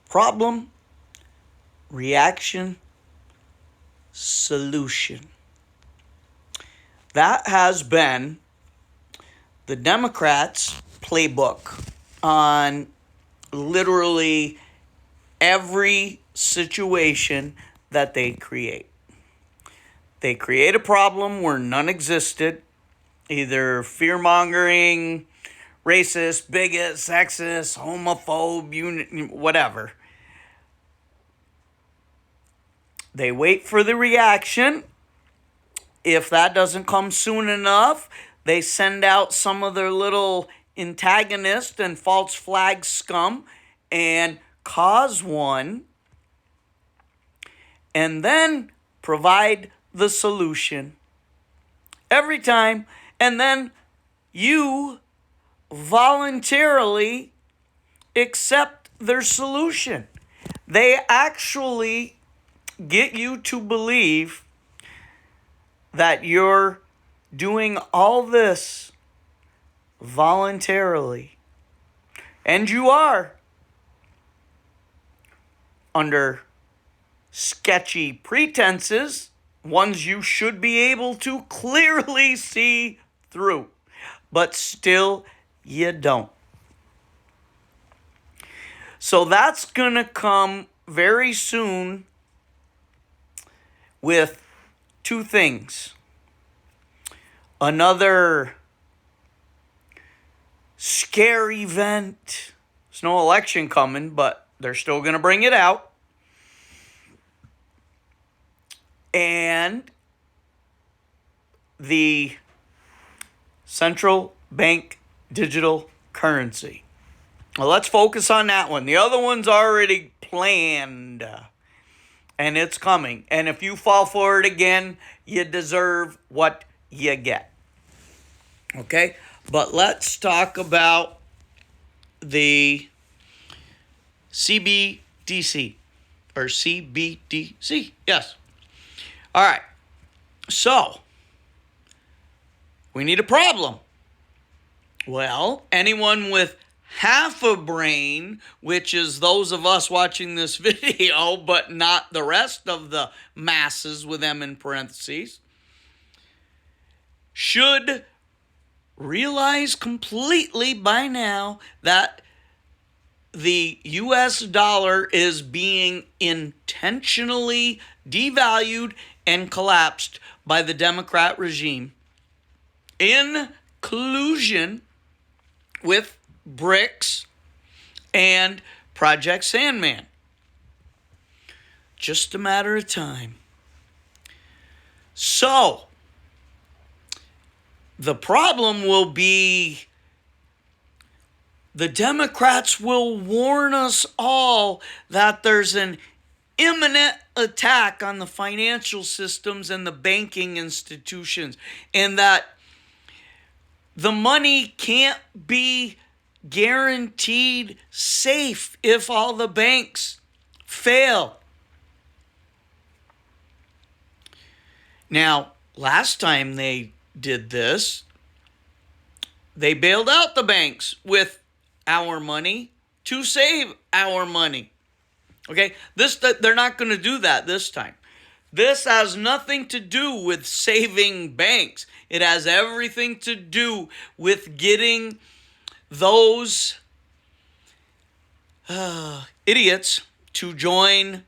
Problem, reaction, solution. That has been the Democrats' playbook on literally every situation that they create. They create a problem where none existed, either fear-mongering, racist, bigot, sexist, homophobe, whatever. They wait for the reaction. If that doesn't come soon enough, they send out some of their little antagonist and false flag scum and cause one, and then provide the solution every time, and then you voluntarily accept their solution. They actually get you to believe that you're doing all this voluntarily. And you are, under sketchy pretenses, ones you should be able to clearly see through. But still, you don't. So that's going to come very soon with two things. Another scare event. There's no election coming, but they're still going to bring it out. And the central bank digital currency. Well, let's focus on that one. The other one's already planned. And it's coming. And if you fall for it again, you deserve what you get. Okay? But let's talk about the CBDC. Or CBDC. Yes. All right. So, we need a problem. Well, anyone with half a brain, which is those of us watching this video, but not the rest of the masses with them in parentheses, should realize completely by now that the US dollar is being intentionally devalued and collapsed by the Democrat regime in collusion with BRICS and Project Sandman. Just a matter of time. So, the problem will be the Democrats will warn us all that there's an imminent attack on the financial systems and the banking institutions, and that the money can't be guaranteed safe if all the banks fail. Now, last time they did this, they bailed out the banks with our money to save our money. Okay, they're not going to do that this time. This has nothing to do with saving banks. It has everything to do with getting those idiots to join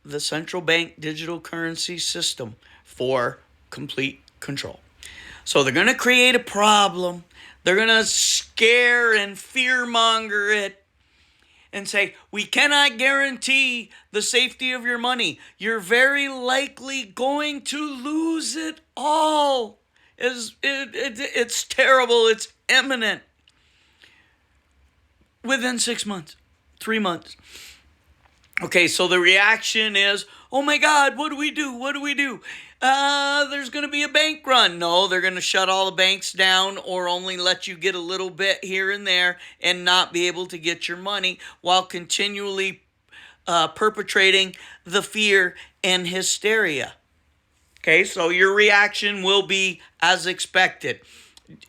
the central bank digital currency system for complete control. So they're going to create a problem. They're going to scare and fearmonger it and say, we cannot guarantee the safety of your money. You're very likely going to lose it all. It's terrible. It's imminent. Within 6 months, 3 months. Okay, so the reaction is, oh my God, what do we do? What do we do? There's going to be a bank run. No, they're going to shut all the banks down or only let you get a little bit here and there and not be able to get your money while continually perpetrating the fear and hysteria. Okay, so your reaction will be as expected.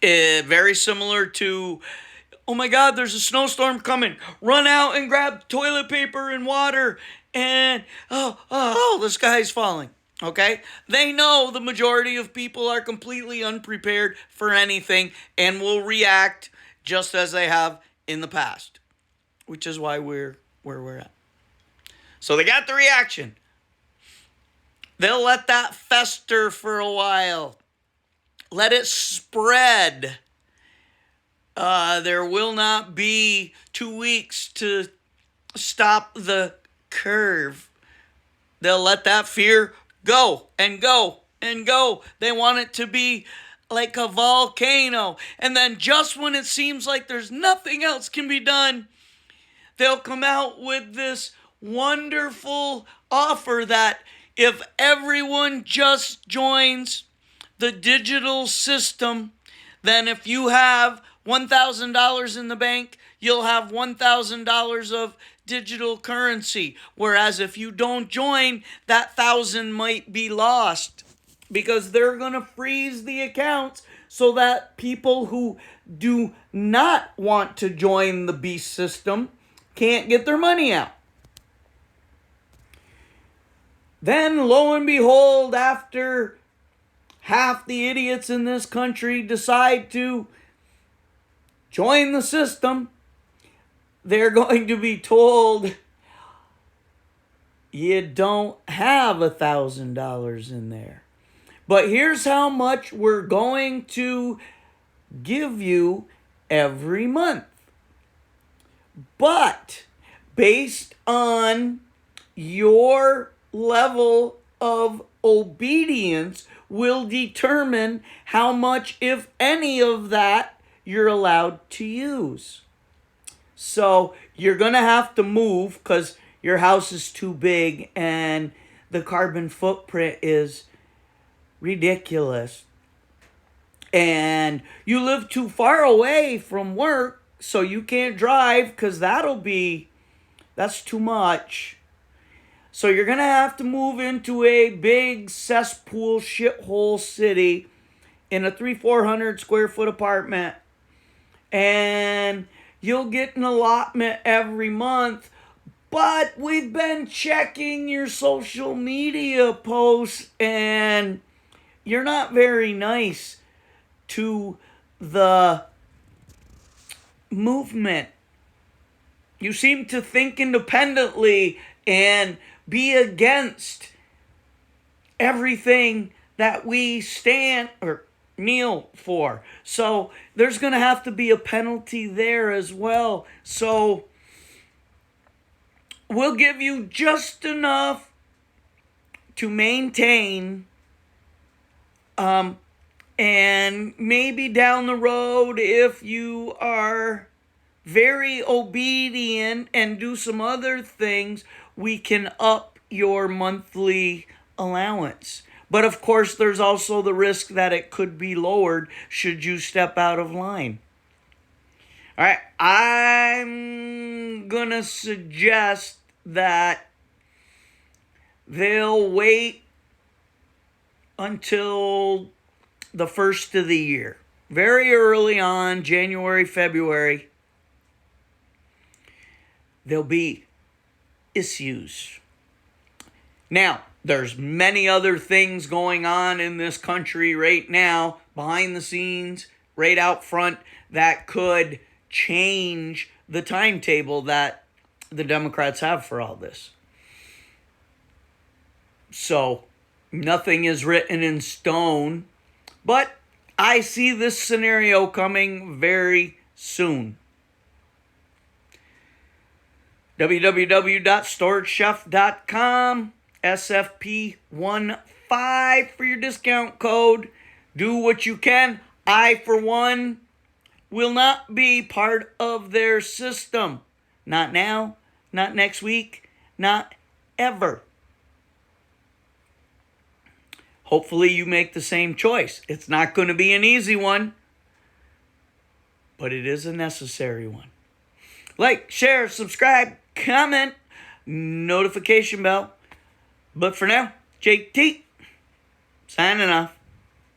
Very similar to oh my God, there's a snowstorm coming. Run out and grab toilet paper and water. And, the sky's falling. Okay? They know the majority of people are completely unprepared for anything and will react just as they have in the past, which is why we're where we're at. So they got the reaction. They'll let that fester for a while. Let it spread. There will not be 2 weeks to stop the curve. They'll let that fear go and go and go. They want it to be like a volcano. And then just when it seems like there's nothing else can be done, they'll come out with this wonderful offer that if everyone just joins the digital system, then if you have $1,000 in the bank, you'll have $1,000 of digital currency. Whereas if you don't join, that 1,000 might be lost because they're going to freeze the accounts so that people who do not want to join the beast system can't get their money out. Then, lo and behold, after half the idiots in this country decide to join the system, they're going to be told, you don't have $1,000 in there. But here's how much we're going to give you every month. But based on your level of obedience will determine how much, if any of that, you're allowed to use. So you're going to have to move because your house is too big and the carbon footprint is ridiculous. And you live too far away from work, so you can't drive because that's too much. So you're going to have to move into a big cesspool shithole city in a 300-400 square foot apartment. And you'll get an allotment every month. But we've been checking your social media posts and you're not very nice to the movement. You seem to think independently and be against everything that we stand or kneel for. So there's going to have to be a penalty there as well. So we'll give you just enough to maintain, and maybe down the road, if you are very obedient and do some other things, we can up your monthly allowance. But of course, there's also the risk that it could be lowered should you step out of line. All right, I'm going to suggest that they'll wait until the first of the year. Very early on, January, February, there'll be issues. Now, there's many other things going on in this country right now, behind the scenes, right out front, that could change the timetable that the Democrats have for all this. So, nothing is written in stone, but I see this scenario coming very soon. www.storagechef.com, SFP15 for your discount code. Do what you can. I, for one, will not be part of their system. Not now, not next week, not ever. Hopefully you make the same choice. It's not going to be an easy one, but it is a necessary one. Like, share, subscribe, comment, notification bell. But for now, JT, signing off.